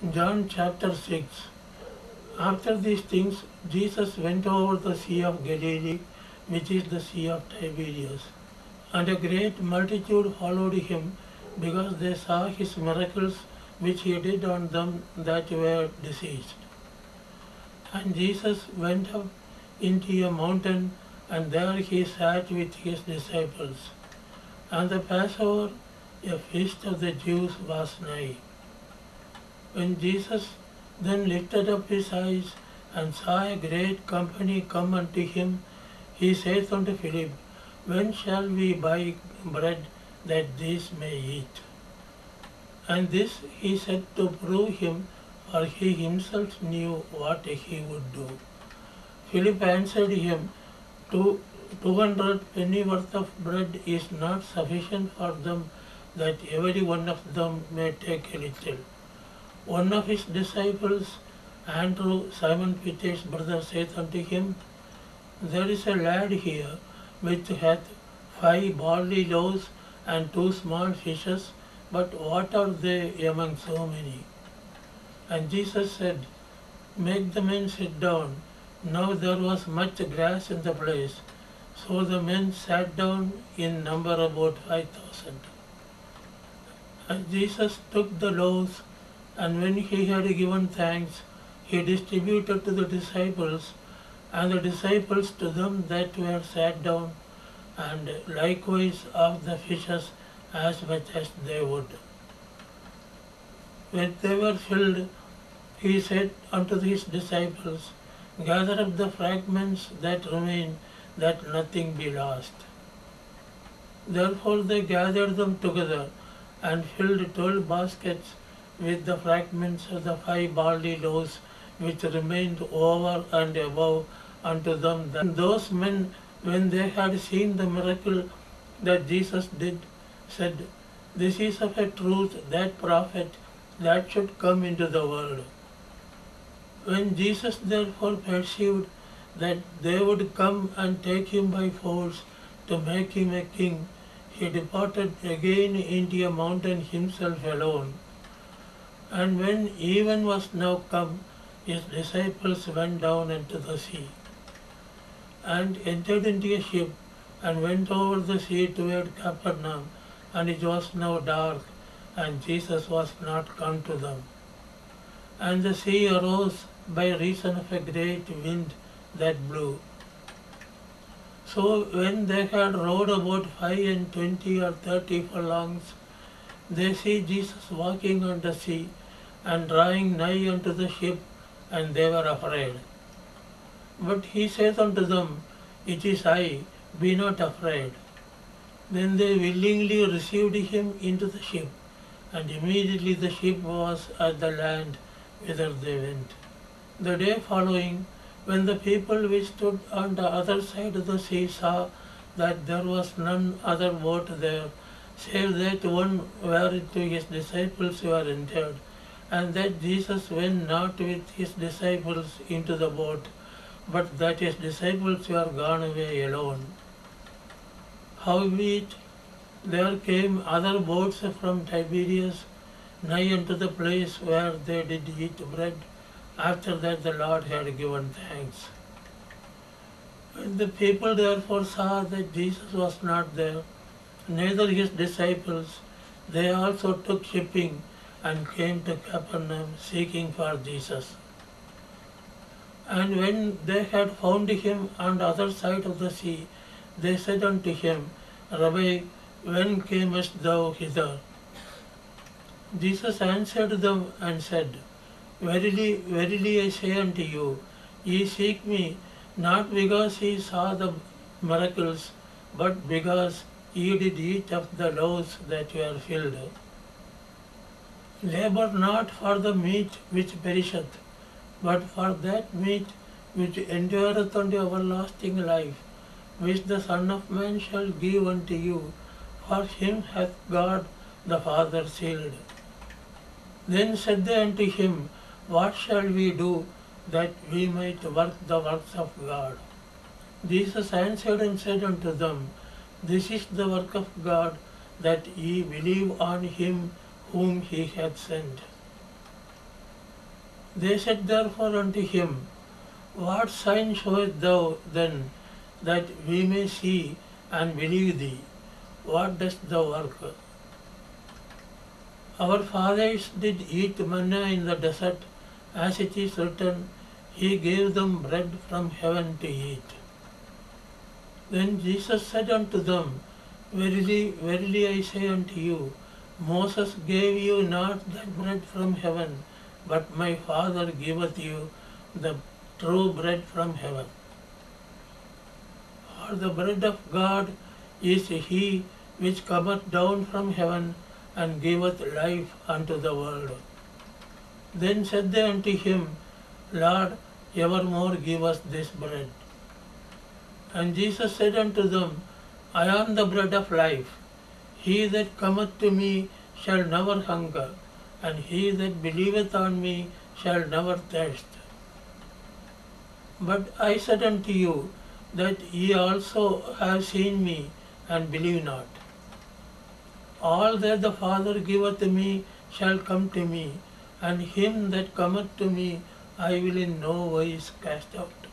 John chapter 6. After these things, Jesus went over the Sea of Galilee, which is the Sea of Tiberias. And a great multitude followed him, because they saw his miracles which he did on them that were diseased. And Jesus went up into a mountain, and there he sat with his disciples. And the Passover, a feast of the Jews, was nigh. When Jesus then lifted up his eyes and saw a great company come unto him, he saith unto Philip, When shall we buy bread that these may eat? And this he said to prove him, for he himself knew what he would do. Philip answered him, 200 pennyworth of bread is not sufficient for them, that every one of them may take a little. One of his disciples, Andrew, Simon Peter's brother, saith unto him, There is a lad here which hath 5 barley loaves and 2 small fishes, but what are they among so many? And Jesus said, Make the men sit down. Now there was much grass in the place, so the men sat down, in number about 5,000. And Jesus took the loaves, and when he had given thanks, he distributed to the disciples, and the disciples to them that were sat down, and likewise of the fishes as much as they would. When they were filled, he said unto his disciples, Gather up the fragments that remain, that nothing be lost. Therefore they gathered them together, and filled 12 baskets with the fragments of the 5 barley loaves which remained over and above unto them. And those men, when they had seen the miracle that Jesus did, said, This is of a truth that prophet that should come into the world. When Jesus therefore perceived that they would come and take him by force to make him a king, he departed again into a mountain himself alone. And when even was now come, his disciples went down into the sea, and entered into a ship, and went over the sea toward Capernaum. And it was now dark, and Jesus was not come to them. And the sea arose by reason of a great wind that blew. So when they had rowed about 25 or 30 furlongs, they see Jesus walking on the sea, and drawing nigh unto the ship, and they were afraid. But he saith unto them, It is I, be not afraid. Then they willingly received him into the ship, and immediately the ship was at the land whither they went. The day following, when the people which stood on the other side of the sea saw that there was none other boat there, save that one whereinto his disciples were entered, and that Jesus went not with his disciples into the boat, but that his disciples were gone away alone. Howbeit there came other boats from Tiberias nigh unto the place where they did eat bread, after that the Lord had given thanks. When the people therefore saw that Jesus was not there, neither his disciples, they also took shipping, and came to Capernaum, seeking for Jesus. And when they had found him on the other side of the sea, they said unto him, Rabbi, when camest thou hither? Jesus answered them and said, Verily, verily I say unto you, ye seek me, not because ye saw the miracles, but because ye did eat of the loaves that were filled. Labour not for the meat which perisheth, but for that meat which endureth unto everlasting life, which the Son of Man shall give unto you, for him hath God the Father sealed. Then said they unto him, What shall we do that we might work the works of God? Jesus answered and said unto them, This is the work of God, that ye believe on him whom he hath sent. They said therefore unto him, What sign showest thou then, that we may see and believe thee? What dost thou work? Our fathers did eat manna in the desert, as it is written, He gave them bread from heaven to eat. Then Jesus said unto them, Verily, verily I say unto you, Moses gave you not that bread from heaven, but my Father giveth you the true bread from heaven. For the bread of God is he which cometh down from heaven and giveth life unto the world. Then said they unto him, Lord, evermore give us this bread. And Jesus said unto them, I am the bread of life. He that cometh to me shall never hunger, and he that believeth on me shall never thirst. But I said unto you, that ye also have seen me, and believe not. All that the Father giveth me shall come to me, and him that cometh to me I will in no wise cast out.